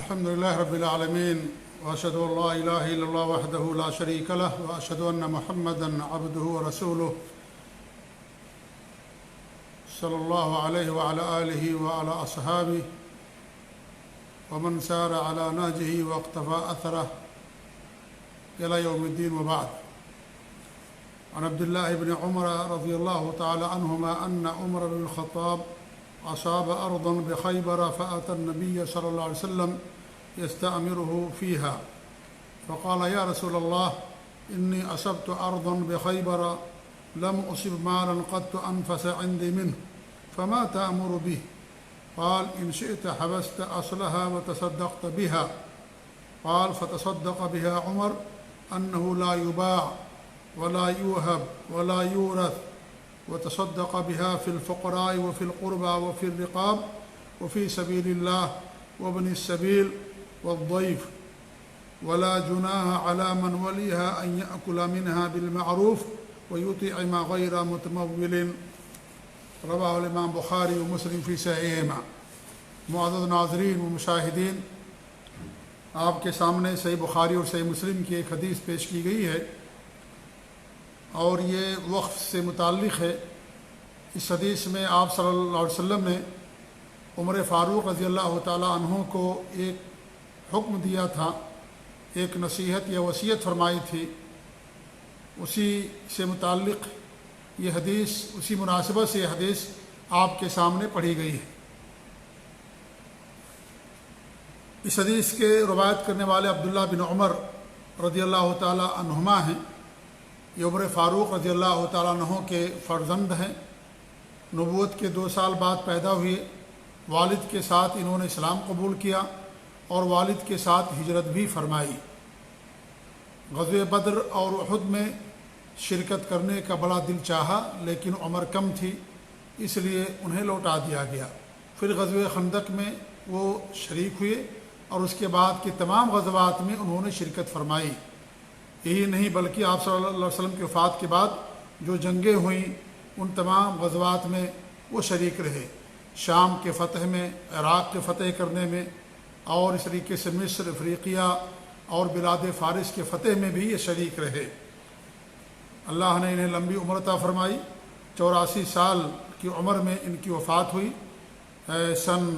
الحمد لله رب العالمين وأشهد أن لا إله إلا الله وحده لا شريك له وأشهد أن محمدا عبده ورسوله صلى الله عليه وعلى آله وعلى أصحابه ومن سار على نهجه واقتفى أثره إلى يوم الدين وبعد. عن عبد الله بن عمر رضي الله تعالى عنهما أن عمر بن الخطاب أصاب أرضا بخيبر فأتى النبي صلى الله عليه وسلم يستأمره فيها فقال يا رسول الله إني أصبت أرضا بخيبر لم أصب مالا قط أنفس عندي منه فما تأمر به؟ قال إن شئت حبست أصلها وتصدقت بها. قال فتصدق بها عمر أنه لا يباع ولا يوهب ولا يورث وتصدق بها في الفقراء وفي القربى وفي الرقاب وفي سبيل الله وابن السبيل والضيف ولا جناح على من وليها أن يأكل منها بالمعروف ويطعم غير متمول. رواه الامام بخاری و مسلم فی صحیحہما. معزز ناظرین و مشاہدین، آپ کے سامنے صحیح بخاری اور صحیح مسلم کی ایک حدیث پیش کی گئی ہے اور یہ وقف سے متعلق ہے. اس حدیث میں آپ صلی اللہ علیہ وسلم نے عمر فاروق رضی اللہ تعالیٰ عنہ کو ایک حکم دیا تھا، ایک نصیحت یا وصیت فرمائی تھی. اسی سے متعلق یہ حدیث، اسی مناسبت سے یہ حدیث آپ کے سامنے پڑھی گئی ہے. اس حدیث کے روایت کرنے والے عبداللہ بن عمر رضی اللہ تعالیٰ عنہما ہیں. یہ عمر فاروق رضی اللہ تعالیٰ عنہ کے فرزند ہیں. نبوت کے 2 سال بعد پیدا ہوئے. والد کے ساتھ انہوں نے اسلام قبول کیا اور والد کے ساتھ ہجرت بھی فرمائی. غزوہ بدر اور احد میں شرکت کرنے کا بڑا دل چاہا لیکن عمر کم تھی، اس لیے انہیں لوٹا دیا گیا. پھر غزوہ خندق میں وہ شریک ہوئے اور اس کے بعد کے تمام غزوات میں انہوں نے شرکت فرمائی. یہی نہیں بلکہ آپ صلی اللہ علیہ وسلم کی وفات کے بعد جو جنگیں ہوئیں ان تمام غزوات میں وہ شریک رہے. شام کے فتح میں، عراق کے فتح کرنے میں، اور اس طریقے سے مصر، افریقیہ اور بلاد فارس کے فتح میں بھی یہ شریک رہے. اللہ نے انہیں لمبی عمر عطا فرمائی. 84 سال کی عمر میں ان کی وفات ہوئی سن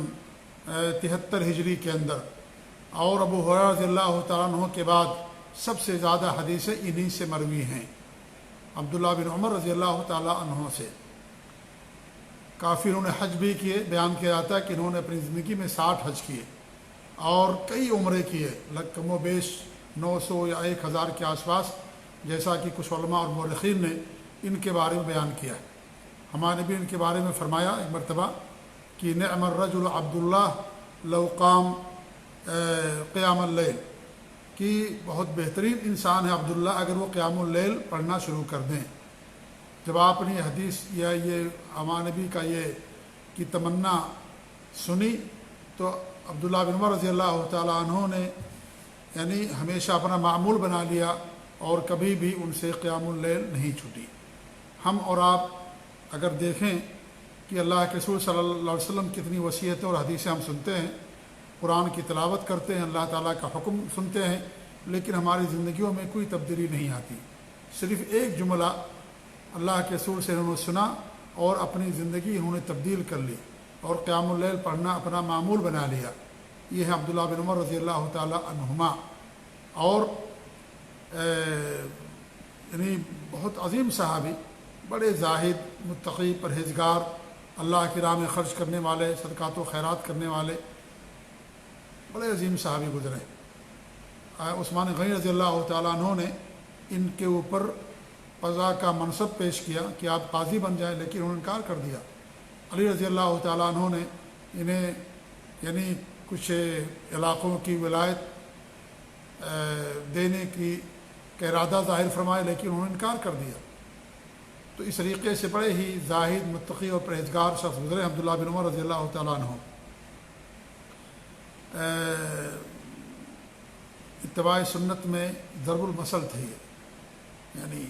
73 ہجری کے اندر. اور ابو ہریرہ رضی اللہ تعالیٰ عنہ کے بعد سب سے زیادہ حدیثیں انہی سے مروی ہیں، عبداللہ بن عمر رضی اللہ تعالیٰ عنہ سے. کافی انہوں نے حج بھی کیے. بیان کیا جاتا ہے کہ انہوں نے اپنی زندگی میں 60 حج کیے اور کئی عمرے کیے، کم و بیش 900 یا 1000 کے آس پاس، جیسا کہ کچھ علماء اور مورخین نے ان کے بارے میں بیان کیا. ہمارے بھی ان کے بارے میں فرمایا ایک مرتبہ کہ نعم الرجل عبداللہ لو قام قیام اللیل، کہ بہت بہترین انسان ہے عبداللہ اگر وہ قیام اللیل پڑھنا شروع کر دیں. جب آپ نے یہ حدیث یا یہ ہمارے نبی کا یہ کی تمنا سنی تو عبداللہ بن عمر رضی اللہ تعالیٰ عنہ نے یعنی ہمیشہ اپنا معمول بنا لیا اور کبھی بھی ان سے قیام اللیل نہیں چھوٹی. ہم اور آپ اگر دیکھیں کہ اللہ کے رسول صلی اللہ علیہ وسلم کتنی وصیتیں اور حدیثیں ہم سنتے ہیں، قرآن کی تلاوت کرتے ہیں، اللہ تعالیٰ کا حکم سنتے ہیں، لیکن ہماری زندگیوں میں کوئی تبدیلی نہیں آتی. صرف ایک جملہ اللہ کے رسول سے انہوں نے سنا اور اپنی زندگی انہوں نے تبدیل کر لی اور قیام اللیل پڑھنا اپنا معمول بنا لیا. یہ ہے عبداللہ بن عمر رضی اللہ تعالیٰ عنہما. اور یعنی بہت عظیم صحابی، بڑے زاہد، متقی، پرہیزگار، اللہ کی راہ میں خرچ کرنے والے، صدقات و خیرات کرنے والے بڑے عظیم صحابی گزرے. عثمان غنی رضی اللہ تعالیٰ عنہ نے ان کے اوپر قضا کا منصب پیش کیا کہ آپ قاضی بن جائیں، لیکن انہوں نے انکار کر دیا. علی رضی اللہ تعالیٰ عنہ نے انہیں یعنی کچھ علاقوں کی ولایت دینے کی ارادہ ظاہر فرمائے، لیکن انہوں نے انکار کر دیا. تو اس طریقے سے بڑے ہی زاہد، متقی اور پرہیزگار شخص گزرے عبداللہ بن عمر رضی اللہ تعالیٰ عنہ. اتباع سنت میں ضرب المثل تھے، یعنی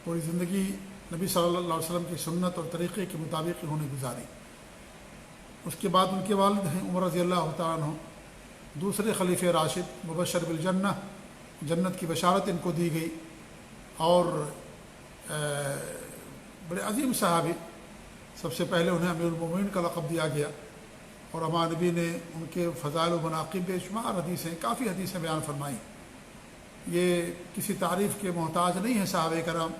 پوری زندگی نبی صلی اللہ علیہ وسلم کی سنت اور طریقے کے مطابق انہوں نے گزاری. اس کے بعد ان کے والد ہیں عمر رضی اللہ تعالیٰ عنہ. دوسرے خلیفہ راشد مبشر بالجنہ، جنت کی بشارت ان کو دی گئی، اور بڑے عظیم صحابی، سب سے پہلے انہیں امیر المومنین کا لقب دیا گیا، اور ہمارے نبی نے ان کے فضائل و مناقب بے شمار حدیثیں، کافی حدیثیں بیان فرمائیں۔ یہ کسی تعریف کے محتاج نہیں ہیں صحابہ کرام،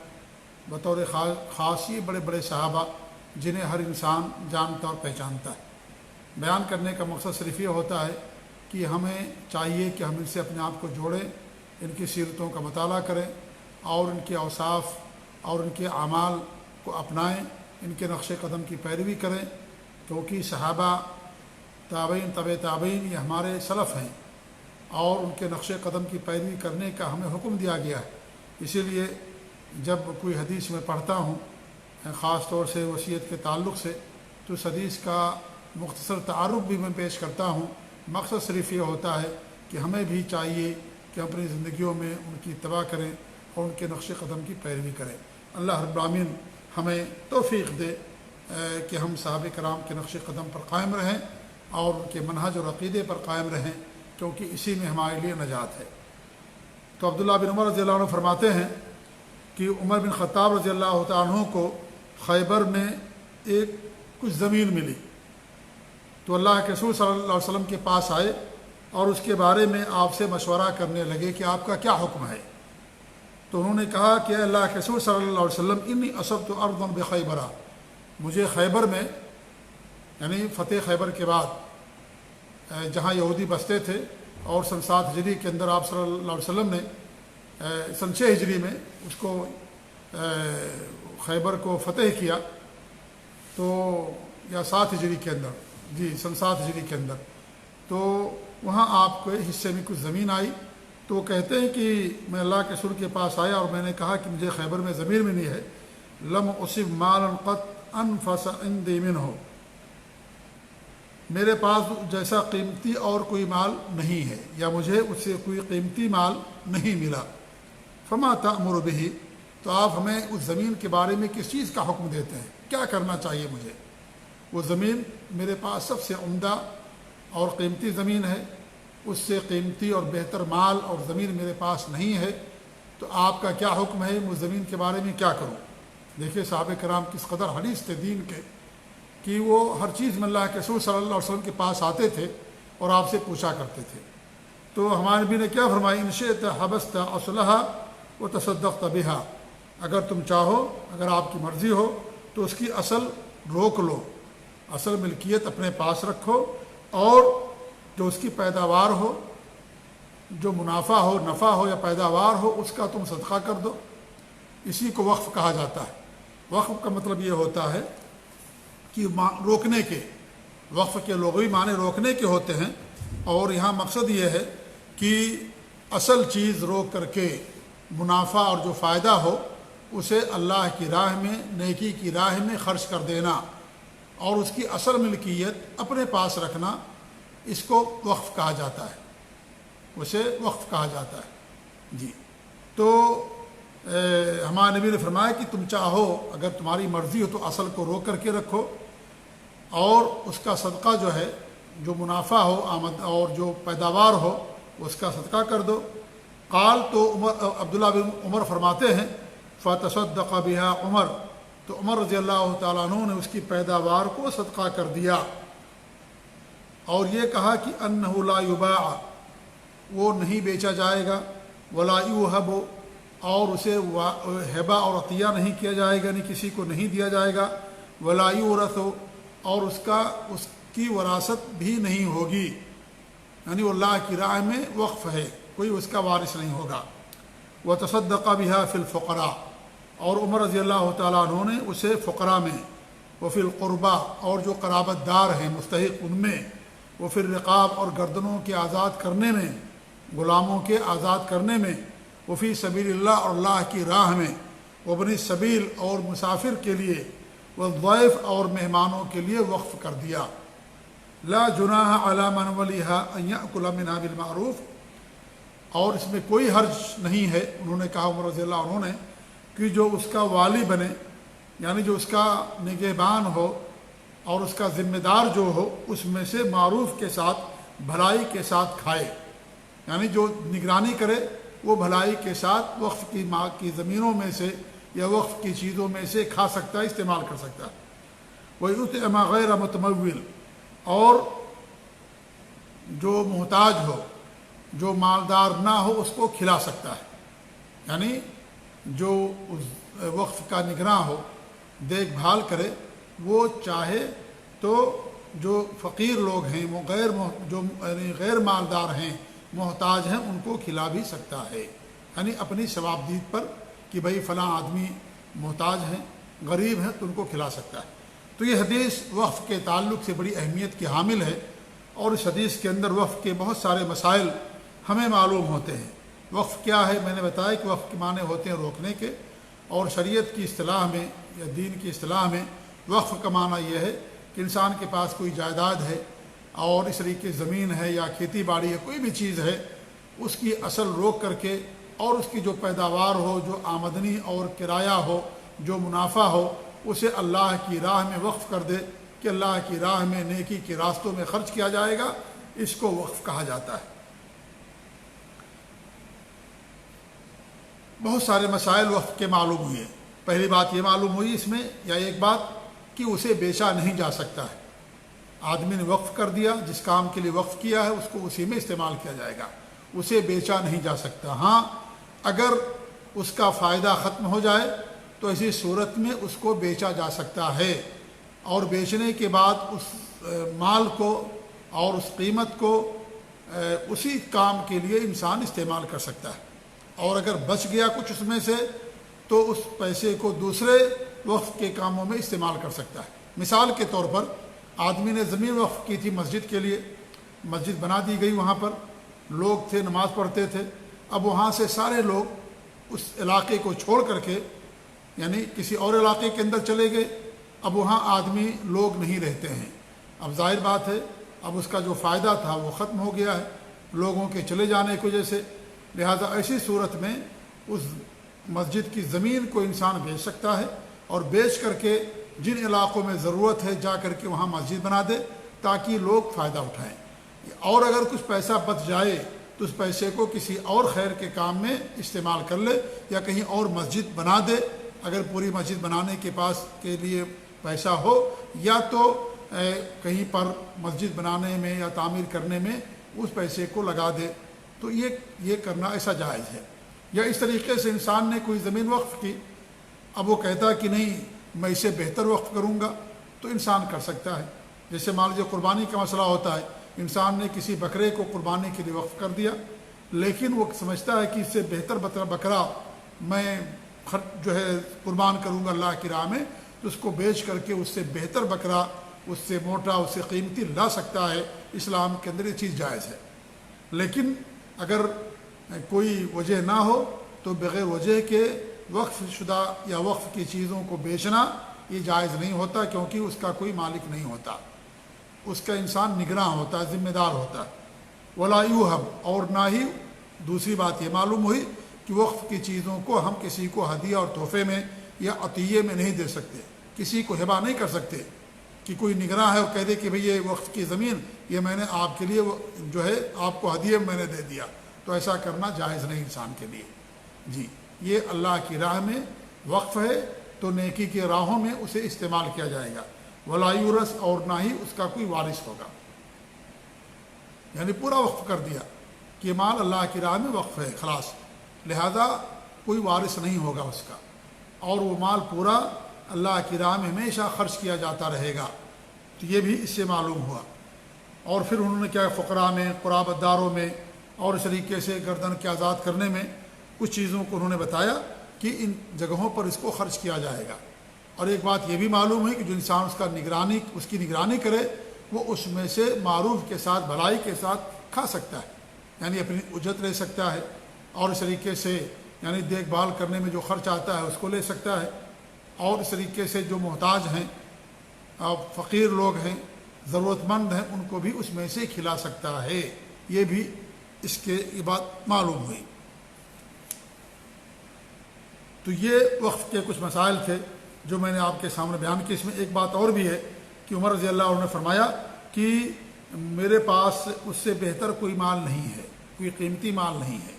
بطور خاص یہ بڑے بڑے صحابہ جنہیں ہر انسان جانتا اور پہچانتا ہے۔ بیان کرنے کا مقصد صرف یہ ہوتا ہے کہ ہمیں چاہیے کہ ہم ان سے اپنے آپ کو جوڑیں، ان کی سیرتوں کا مطالعہ کریں، اور ان کے اوصاف اور ان کے اعمال کو اپنائیں، ان کے نقش قدم کی پیروی کریں، کیونکہ صحابہ، تابعین، طبع تابعین یہ ہمارے سلف ہیں، اور ان کے نقش قدم کی پیروی کرنے کا ہمیں حکم دیا گیا ہے۔ اسی لیے جب کوئی حدیث میں پڑھتا ہوں، خاص طور سے وصیت کے تعلق سے، تو اس حدیث کا مختصر تعارف بھی میں پیش کرتا ہوں۔ مقصد صرف یہ ہوتا ہے کہ ہمیں بھی چاہیے کہ اپنی زندگیوں میں ان کی اتباع کریں اور ان کے نقش قدم کی پیروی کریں۔ اللہ رب العالمین ہمیں توفیق دے کہ ہم صحابہ کرام کے نقش قدم پر قائم رہیں اور ان کے منہج اور عقیدے پر قائم رہیں، کیونکہ اسی میں ہمارے لیے نجات ہے۔ تو عبداللہ بن عمر رضی اللہ عنہ فرماتے ہیں کہ عمر بن خطاب رضی اللہ تعالیٰ عنہ کو خیبر میں ایک کچھ زمین ملی، تو اللہ کے رسول صلی اللہ علیہ وسلم کے پاس آئے اور اس کے بارے میں آپ سے مشورہ کرنے لگے کہ آپ کا کیا حکم ہے۔ تو انہوں نے کہا کہ اللہ کے رسول صلی اللہ علیہ وسلم انی اصبت ارضا بخیبرہ، مجھے خیبر میں، یعنی فتح خیبر کے بعد جہاں یہودی بستے تھے، اور سن 7 ہجری کے اندر آپ صلی اللہ علیہ وسلم نے سن 6 ہجری میں اس کو خیبر کو فتح کیا، تو یا 7 ہجری کے اندر، سن 7 ہجری کے اندر، تو وہاں آپ کو حصے میں کچھ زمین آئی۔ تو وہ کہتے ہیں کہ میں اللہ کے رسول کے پاس آیا اور میں نے کہا کہ مجھے خیبر میں زمین ملی ہے، لم اصب مالا قط انفس عندی منہ، میرے پاس جیسا قیمتی اور کوئی مال نہیں ہے، یا مجھے اس سے کوئی قیمتی مال نہیں ملا۔ فما تأمر به، تو آپ ہمیں اس زمین کے بارے میں کس چیز کا حکم دیتے ہیں، کیا کرنا چاہیے مجھے؟ وہ زمین میرے پاس سب سے عمدہ اور قیمتی زمین ہے، اس سے قیمتی اور بہتر مال اور زمین میرے پاس نہیں ہے، تو آپ کا کیا حکم ہے، اس زمین کے بارے میں کیا کروں؟ دیکھیے صحابہ کرام کس قدر حریص تھے دین کے، کہ وہ ہر چیز میں اللہ کے رسول صلی اللہ علیہ وسلم کے پاس آتے تھے اور آپ سے پوچھا کرتے تھے۔ تو ہمارے نبی نے کیا فرمایا، ان شئت حبست اصلھا وتصدقت بھا، اگر تم چاہو، اگر آپ کی مرضی ہو تو اس کی اصل روک لو، اصل ملکیت اپنے پاس رکھو، اور جو اس کی پیداوار ہو، جو منافع ہو، نفع ہو یا پیداوار ہو، اس کا تم صدقہ کر دو۔ اسی کو وقف کہا جاتا ہے۔ وقف کا مطلب یہ ہوتا ہے کہ روکنے کے، وقف کے لغوی معنی روکنے کے ہوتے ہیں، اور یہاں مقصد یہ ہے کہ اصل چیز روک کر کے منافع اور جو فائدہ ہو اسے اللہ کی راہ میں، نیکی کی راہ میں خرچ کر دینا، اور اس کی اصل ملکیت اپنے پاس رکھنا، اس کو وقف کہا جاتا ہے، اسے وقف کہا جاتا ہے۔ جی، تو ہمارے نبی نے فرمایا کہ تم چاہو، اگر تمہاری مرضی ہو تو اصل کو روک کر کے رکھو، اور اس کا صدقہ جو ہے، جو منافع ہو، آمد اور جو پیداوار ہو، اس کا صدقہ کر دو۔ قال، تو عبداللہ بن عمر فرماتے ہیں، فتصدق بها عمر، تو عمر رضی اللہ تعالیٰ عنہ نے اس کی پیداوار کو صدقہ کر دیا، اور یہ کہا کہ انہ لا یباع، وہ نہیں بیچا جائے گا، ولا یوہب، اور اسے ہبہ اور عطیہ نہیں کیا جائے گا، یعنی کسی کو نہیں دیا جائے گا، ولا یورث، اور اس کی وراثت بھی نہیں ہوگی، یعنی وہ اللہ کی راہ میں وقف ہے، کوئی اس کا وارث نہیں ہوگا۔ وتصدق بها فی الفقراء، اور عمر رضی اللہ تعالیٰ عنہ نے اسے فقراء میں، وفی القربہ، اور جو قرابت دار ہیں مستحق ان میں، وفی الرقاب، اور گردنوں کے آزاد کرنے میں، غلاموں کے آزاد کرنے میں، وفی سبیل اللہ، اور اللہ کی راہ میں، وابن السبیل، اور مسافر کے لیے، والضیف، اور مہمانوں کے لیے وقف کر دیا۔ لا جناح علی من ولیھا ان یأکل منھا بالمعروف، اور اس میں کوئی حرج نہیں ہے، انہوں نے کہا عمر رضی اللہ عنہ نے، کہ جو اس کا والی بنے، یعنی جو اس کا نگہبان ہو اور اس کا ذمہ دار جو ہو، اس میں سے معروف کے ساتھ بھلائی کے ساتھ کھائے، یعنی جو نگرانی کرے وہ بھلائی کے ساتھ وقف کی ماں کی زمینوں میں سے یا وقف کی چیزوں میں سے کھا سکتا ہے، استعمال کر سکتا ہے۔ وَيُطْعِمَ غَيْرَ مُتَمَوِّلٍ، اور جو محتاج ہو، جو مالدار نہ ہو، اس کو کھلا سکتا ہے، یعنی جو اس وقف کا نگراں ہو، دیکھ بھال کرے، وہ چاہے تو جو فقیر لوگ ہیں، وہ غیر مالدار ہیں، محتاج ہیں، ان کو کھلا بھی سکتا ہے، یعنی اپنی ثوابدید پر کہ بھئی فلاں آدمی محتاج ہیں، غریب ہیں، تو ان کو کھلا سکتا ہے۔ تو یہ حدیث وقف کے تعلق سے بڑی اہمیت کی حامل ہے، اور اس حدیث کے اندر وقف کے بہت سارے مسائل ہمیں معلوم ہوتے ہیں۔ وقف کیا ہے؟ میں نے بتایا کہ وقف کے معنی ہوتے ہیں روکنے کے، اور شریعت کی اصطلاح میں یا دین کی اصطلاح میں وقف کا معنی یہ ہے کہ انسان کے پاس کوئی جائیداد ہے اور اس طریقے زمین ہے یا کھیتی باڑی ہے، کوئی بھی چیز ہے، اس کی اصل روک کر کے اور اس کی جو پیداوار ہو، جو آمدنی اور کرایہ ہو، جو منافع ہو، اسے اللہ کی راہ میں وقف کر دے کہ اللہ کی راہ میں نیکی کے راستوں میں خرچ کیا جائے گا، اس کو وقف کہا جاتا ہے۔ بہت سارے مسائل وقف کے معلوم ہوئے۔ پہلی بات یہ معلوم ہوئی اس میں، یا ایک بات کہ اسے بیچا نہیں جا سکتا ہے۔ آدمی نے وقف کر دیا، جس کام کے لیے وقف کیا ہے اس کو اسی میں استعمال کیا جائے گا، اسے بیچا نہیں جا سکتا۔ ہاں، اگر اس کا فائدہ ختم ہو جائے تو ایسی صورت میں اس کو بیچا جا سکتا ہے، اور بیچنے کے بعد اس مال کو اور اس قیمت کو اسی کام کے لیے انسان استعمال کر سکتا ہے، اور اگر بچ گیا کچھ اس میں سے تو اس پیسے کو دوسرے وقف کے کاموں میں استعمال کر سکتا ہے۔ مثال کے طور پر آدمی نے زمین وقف کی تھی مسجد کے لیے، مسجد بنا دی گئی، وہاں پر لوگ تھے، نماز پڑھتے تھے، اب وہاں سے سارے لوگ اس علاقے کو چھوڑ کر کے یعنی کسی اور علاقے کے اندر چلے گئے، اب وہاں آدمی لوگ نہیں رہتے ہیں، اب ظاہر بات ہے اب اس کا جو فائدہ تھا وہ ختم ہو گیا ہے لوگوں کے چلے جانے کی وجہ سے۔ لہذا ایسی صورت میں اس مسجد کی زمین کو انسان بیچ سکتا ہے، اور بیچ کر کے جن علاقوں میں ضرورت ہے جا کر کے وہاں مسجد بنا دے تاکہ لوگ فائدہ اٹھائیں، اور اگر کچھ پیسہ بچ جائے تو اس پیسے کو کسی اور خیر کے کام میں استعمال کر لے، یا کہیں اور مسجد بنا دے، اگر پوری مسجد بنانے کے پاس کے لیے پیسہ ہو، یا تو کہیں پر مسجد بنانے میں یا تعمیر کرنے میں اس پیسے کو لگا دے، تو یہ کرنا ایسا جائز ہے۔ یا اس طریقے سے انسان نے کوئی زمین وقف کی، اب وہ کہتا ہے کہ نہیں میں اسے بہتر وقف کروں گا، تو انسان کر سکتا ہے۔ جیسے مان لیجیے قربانی کا مسئلہ ہوتا ہے، انسان نے کسی بکرے کو قربانی کے لیے وقف کر دیا، لیکن وہ سمجھتا ہے کہ اس سے بہتر بکرا میں جو ہے قربان کروں گا اللہ کی راہ میں، تو اس کو بیچ کر کے اس سے بہتر بکرا، اس سے موٹا، اس سے قیمتی لا سکتا ہے۔ اسلام کے اندر یہ چیز جائز ہے۔ لیکن اگر کوئی وجہ نہ ہو تو بغیر وجہ کے وقف شدہ یا وقف کی چیزوں کو بیچنا یہ جائز نہیں ہوتا، کیونکہ اس کا کوئی مالک نہیں ہوتا، اس کا انسان نگراں ہوتا ہے، ذمہ دار ہوتا ہے۔ ولا یوہب، اور نہ ہی دوسری بات یہ معلوم ہوئی کہ وقف کی چیزوں کو ہم کسی کو ہدیہ اور تحفے میں یا عطیے میں نہیں دے سکتے، کسی کو ہبہ نہیں کر سکتے کہ کوئی نگراں ہے اور کہہ دے کہ بھئی یہ وقف کی زمین یہ میں نے آپ کے لیے جو ہے آپ کو ہدیے میں نے دے دیا، تو ایسا کرنا جائز نہیں انسان کے لیے۔ جی، یہ اللہ کی راہ میں وقف ہے تو نیکی کی راہوں میں اسے استعمال کیا جائے گا۔ ولا یورث، اور نہ ہی اس کا کوئی وارث ہوگا، یعنی پورا وقف کر دیا کہ مال اللہ کی راہ میں وقف ہے، خلاص، لہذا کوئی وارث نہیں ہوگا اس کا، اور وہ مال پورا اللہ کی راہ میں ہمیشہ خرچ کیا جاتا رہے گا۔ تو یہ بھی اس سے معلوم ہوا۔ اور پھر انہوں نے کیا فقراء میں، قرابت داروں میں، اور اس طریقے سے گردن کے آزاد کرنے میں کچھ چیزوں کو انہوں نے بتایا کہ ان جگہوں پر اس کو خرچ کیا جائے گا۔ اور ایک بات یہ بھی معلوم ہے کہ جو انسان اس کی نگرانی کرے وہ اس میں سے معروف کے ساتھ، بھلائی کے ساتھ کھا سکتا ہے، یعنی اپنی اجرت لے سکتا ہے، اور اس طریقے سے یعنی دیکھ بھال کرنے میں جو خرچ آتا ہے اس کو لے سکتا ہے، اور اس طریقے سے جو محتاج ہیں، فقیر لوگ ہیں، ضرورت مند ہیں، ان کو بھی اس میں سے کھلا سکتا ہے۔ یہ بھی اس کے یہ بات معلوم ہوئی۔ تو یہ وقف کے کچھ مسائل تھے جو میں نے آپ کے سامنے بیان کی۔ اس میں ایک بات اور بھی ہے کہ عمر رضی اللہ عنہ نے فرمایا کہ میرے پاس اس سے بہتر کوئی مال نہیں ہے، کوئی قیمتی مال نہیں ہے۔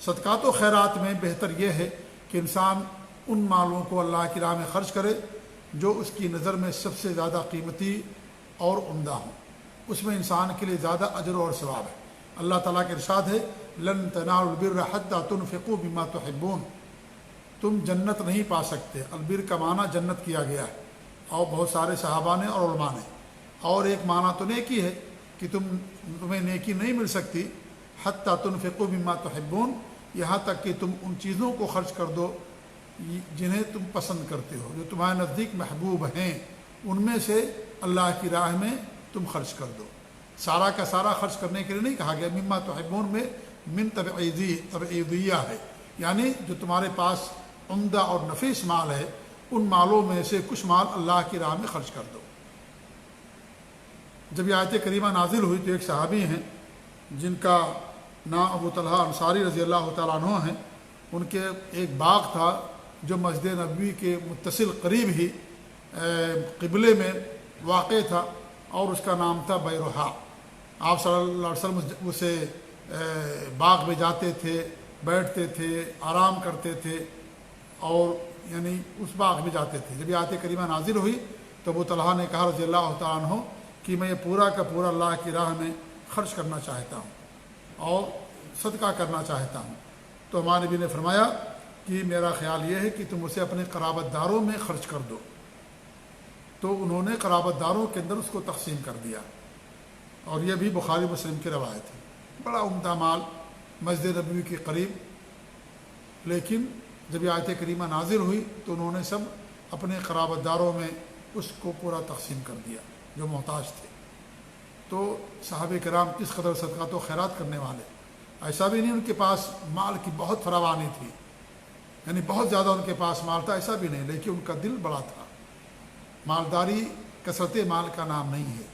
صدقات و خیرات میں بہتر یہ ہے کہ انسان ان مالوں کو اللہ کی راہ میں خرچ کرے جو اس کی نظر میں سب سے زیادہ قیمتی اور عمدہ ہوں، اس میں انسان کے لیے زیادہ اجر اور ثواب ہے۔ اللہ تعالیٰ کے ارشاد ہے لن تنالوا البر حتى تنفقوا مما تحبون، تم جنت نہیں پا سکتے، البر کا معنی جنت کیا گیا ہے، اور بہت سارے صحابہ نے اور علماء نے، اور ایک معنی تو نیکی ہے کہ تمہیں نیکی نہیں مل سکتی حتى تنفقوا مما تحبون، یہاں تک کہ تم ان چیزوں کو خرچ کر دو جنہیں تم پسند کرتے ہو، جو تمہارے نزدیک محبوب ہیں، ان میں سے اللہ کی راہ میں تم خرچ کر دو۔ سارا کا سارا خرچ کرنے کے لیے نہیں کہا گیا، مما تحبون میں من تبعیضیہ ہے، یعنی جو تمہارے پاس عمدہ اور نفیس مال ہے ان مالوں میں سے کچھ مال اللہ کی راہ میں خرچ کر دو۔ جب یہ آیت کریمہ نازل ہوئی تو ایک صحابی ہیں جن کا نام ابو طلحہ انصاری رضی اللہ تعالیٰ عنہ ہیں، ان کے ایک باغ تھا جو مسجد نبوی کے متصل قریب ہی قبلے میں واقع تھا، اور اس کا نام تھا بیروحا۔ آپ صلی اللہ علیہ وسلم اسے باغ میں جاتے تھے، بیٹھتے تھے، آرام کرتے تھے، اور یعنی اس باغ میں جاتے تھے۔ جب یہ آیت کریمہ نازل ہوئی تو ابو طلحہ نے کہا رضی اللہ تعالیٰ عنہ کہ میں یہ پورا کا پورا اللہ کی راہ میں خرچ کرنا چاہتا ہوں اور صدقہ کرنا چاہتا ہوں۔ تو ہمارے نبی نے فرمایا کہ میرا خیال یہ ہے کہ تم اسے اپنے قرابت داروں میں خرچ کر دو۔ تو انہوں نے قرابت داروں کے اندر اس کو تقسیم کر دیا، اور یہ بھی بخاری مسلم کی روایت ہے۔ بڑا عمدہ مال مسجد نبوی کے قریب، لیکن جب یہ آیت کریمہ نازل ہوئی تو انہوں نے سب اپنے قرابت داروں میں اس کو پورا تقسیم کر دیا جو محتاج تھے۔ تو صحابہ کرام کس قدر صدقات و خیرات کرنے والے، ایسا بھی نہیں ان کے پاس مال کی بہت فراوانی تھی، یعنی بہت زیادہ ان کے پاس مال تھا، ایسا بھی نہیں، لیکن ان کا دل بڑا تھا۔ مالداری کثرت مال کا نام نہیں ہے،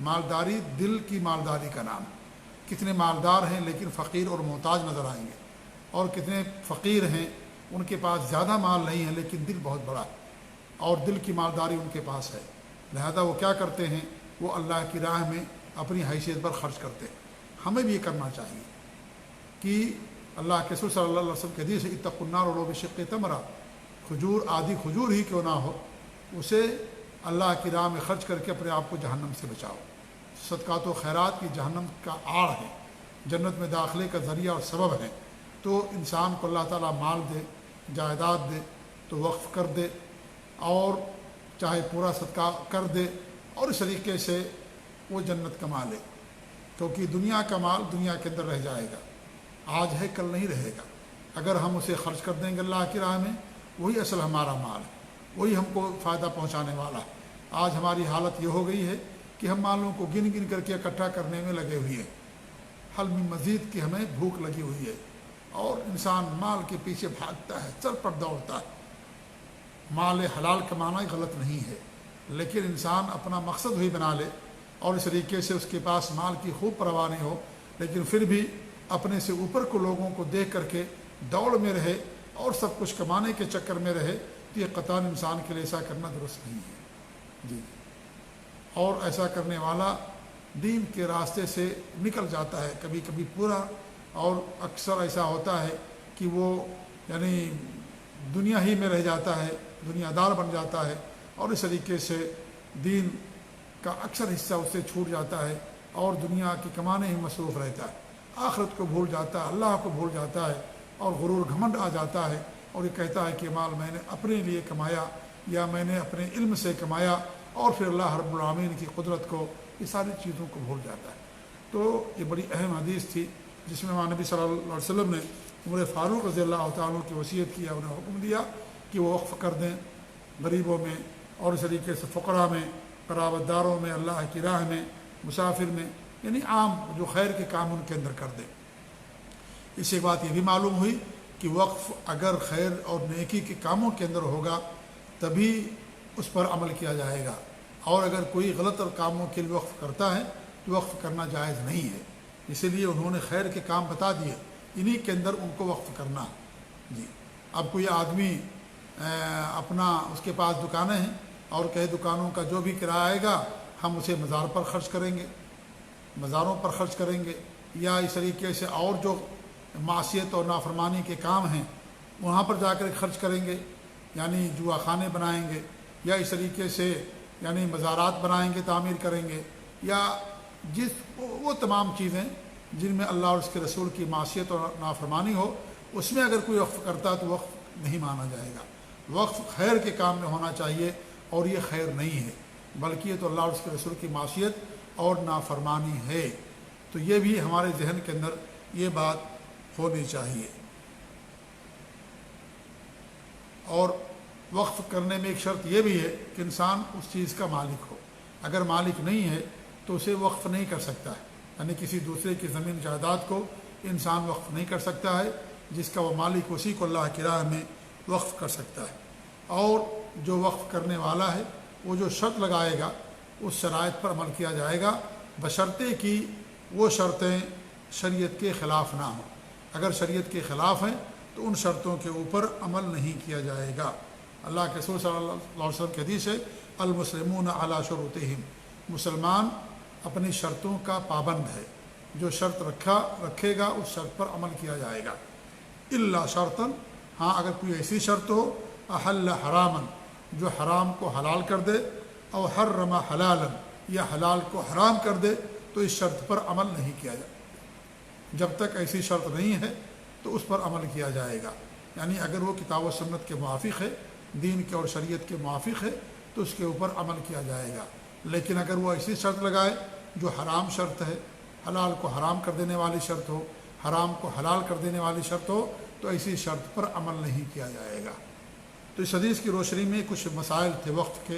مالداری دل کی مالداری کا نام ہے۔ کتنے مالدار ہیں لیکن فقیر اور محتاج نظر آئیں گے، اور کتنے فقیر ہیں ان کے پاس زیادہ مال نہیں ہے لیکن دل بہت بڑا ہے، اور دل کی مالداری ان کے پاس ہے۔ لہذا وہ کیا کرتے ہیں، وہ اللہ کی راہ میں اپنی حیثیت پر خرچ کرتے ہیں۔ ہمیں بھی یہ کرنا چاہیے کہ اللہ کے رسول صلی اللہ علیہ وسلم کے حدیث ہے اتقوا النار ولو بشق تمرہ، کھجور آدھی کھجور ہی کیوں نہ ہو اسے اللہ کی راہ میں خرچ کر کے اپنے آپ کو جہنم سے بچاؤ۔ صدقات و خیرات کی جہنم کا آڑ ہے، جنت میں داخلے کا ذریعہ اور سبب ہے۔ تو انسان کو اللہ تعالیٰ مال دے، جائیداد دے تو وقف کر دے، اور چاہے پورا صدقہ کر دے، اور اس طریقے سے وہ جنت کما لے، کیونکہ دنیا کا مال دنیا کے اندر رہ جائے گا، آج ہے کل نہیں رہے گا۔ اگر ہم اسے خرچ کر دیں گے اللہ کی راہ میں، وہی اصل ہمارا مال ہے، وہی ہم کو فائدہ پہنچانے والا ہے۔ آج ہماری حالت یہ ہو گئی ہے کہ ہم مالوں کو گن گن کر کے اکٹھا کرنے میں لگے ہوئے ہیں، حل میں مزید کی ہمیں بھوک لگی ہوئی ہے، اور انسان مال کے پیچھے بھاگتا ہے، سر پر دوڑتا ہے۔ مال حلال کمانا غلط نہیں ہے، لیکن انسان اپنا مقصد وہی بنا لے، اور اس طریقے سے اس کے پاس مال کی خوب پرواہ نہیں ہو، لیکن پھر بھی اپنے سے اوپر کو لوگوں کو دیکھ کر کے دوڑ میں رہے اور سب کچھ کمانے کے چکر میں رہے، تو یہ قطعاً انسان کے لیے ایسا کرنا درست نہیں ہے جی۔ اور ایسا کرنے والا دین کے راستے سے نکل جاتا ہے کبھی کبھی پورا، اور اکثر ایسا ہوتا ہے کہ وہ یعنی دنیا ہی میں رہ جاتا ہے، دنیا دار بن جاتا ہے، اور اس طریقے سے دین کا اکثر حصہ اس سے چھوٹ جاتا ہے، اور دنیا کی کمانے ہی مصروف رہتا ہے، آخرت کو بھول جاتا ہے، اللہ کو بھول جاتا ہے، اور غرور گھمنڈ آ جاتا ہے، اور یہ کہتا ہے کہ مال میں نے اپنے لیے کمایا یا میں نے اپنے علم سے کمایا، اور پھر اللہ رب العالمین کی قدرت کو، یہ ساری چیزوں کو بھول جاتا ہے۔ تو یہ بڑی اہم حدیث تھی جس میں ہمارے نبی صلی اللہ علیہ وسلم نے عمر فاروق رضی اللہ تعالیٰ کی وصیت کیا، انہیں حکم دیا کہ وہ وقف کر دیں غریبوں میں، اور اس طریقے سے فقراء میں، قرابت داروں میں، اللہ کی راہ میں، مسافر میں، یعنی عام جو خیر کے کام ان کے اندر کر دیں۔ اس سے بات یہ بھی معلوم ہوئی کہ وقف اگر خیر اور نیکی کے کاموں کے اندر ہوگا تبھی اس پر عمل کیا جائے گا، اور اگر کوئی غلط اور کاموں کے لیے وقف کرتا ہے تو وقف کرنا جائز نہیں ہے۔ اسی لیے انہوں نے خیر کے کام بتا دیے، انہی کے اندر ان کو وقف کرنا جی۔ اب کوئی آدمی اپنا اس کے پاس دکانیں ہیں اور کہے دکانوں کا جو بھی کرایہ آئے گا ہم اسے مزار پر خرچ کریں گے، مزاروں پر خرچ کریں گے، یا اس طریقے سے اور جو معصیت اور نافرمانی کے کام ہیں وہاں پر جا کر خرچ کریں گے، یعنی جوا خانے بنائیں گے، یا اس طریقے سے یعنی مزارات بنائیں گے، تعمیر کریں گے، یا وہ تمام چیزیں جن میں اللہ اور اس کے رسول کی معصیت اور نافرمانی ہو، اس میں اگر کوئی وقف کرتا ہے تو وقف نہیں مانا جائے گا۔ وقف خیر کے کام میں ہونا چاہیے، اور یہ خیر نہیں ہے، بلکہ یہ تو اللہ اور اس کے رسول کی معصیت اور نافرمانی ہے۔ تو یہ بھی ہمارے ذہن کے اندر یہ بات ہونی چاہیے۔ اور وقف کرنے میں ایک شرط یہ بھی ہے کہ انسان اس چیز کا مالک ہو۔ اگر مالک نہیں ہے تو اسے وقف نہیں کر سکتا ہے، یعنی کسی دوسرے کی زمین جائیداد کو انسان وقف نہیں کر سکتا ہے، جس کا وہ مالک اسی کو اللہ کی راہ میں وقف کر سکتا ہے۔ اور جو وقف کرنے والا ہے وہ جو شرط لگائے گا اس شرائط پر عمل کیا جائے گا، بشرطے کہ وہ شرطیں شریعت کے خلاف نہ ہوں۔ اگر شریعت کے خلاف ہیں تو ان شرطوں کے اوپر عمل نہیں کیا جائے گا۔ اللہ کے رسول صلی اللہ علیہ وسلم کی حدیث ہے، المسلمون علی شروطہم، مسلمان اپنی شرطوں کا پابند ہے، جو شرط رکھے گا اس شرط پر عمل کیا جائے گا۔ الا شرطن، ہاں اگر کوئی ایسی شرط ہو، احل حراما، جو حرام کو حلال کر دے، او حرم حلالا، یا حلال کو حرام کر دے، تو اس شرط پر عمل نہیں کیا جائے۔ جب تک ایسی شرط نہیں ہے تو اس پر عمل کیا جائے گا، یعنی اگر وہ کتاب و سنت کے موافق ہے، دین کے اور شریعت کے موافق ہے تو اس کے اوپر عمل کیا جائے گا۔ لیکن اگر وہ ایسی شرط لگائے جو حرام شرط ہے، حلال کو حرام کر دینے والی شرط ہو، حرام کو حلال کر دینے والی شرط ہو، تو ایسی شرط پر عمل نہیں کیا جائے گا۔ تو اس حدیث کی روشنی میں کچھ مسائل تھے وقت کے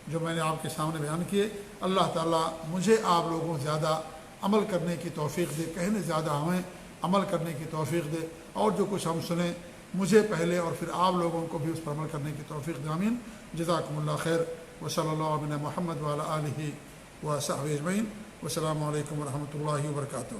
جو میں نے آپ کے سامنے بیان کیے۔ اللہ تعالیٰ مجھے آپ لوگوں زیادہ عمل کرنے کی توفیق دے، کہنے زیادہ ہمیں عمل کرنے کی توفیق دے، اور جو کچھ ہم سنیں مجھے پہلے اور پھر آپ لوگوں کو بھی اس پر عمل کرنے کی توفیق دے۔ آمین۔ جزاکم اللہ خیر، وصلی اللہ علیہ محمد وعلی آلہ وصحبہ اجمعین، والسلام علیکم ورحمۃ اللہ وبرکاتہ۔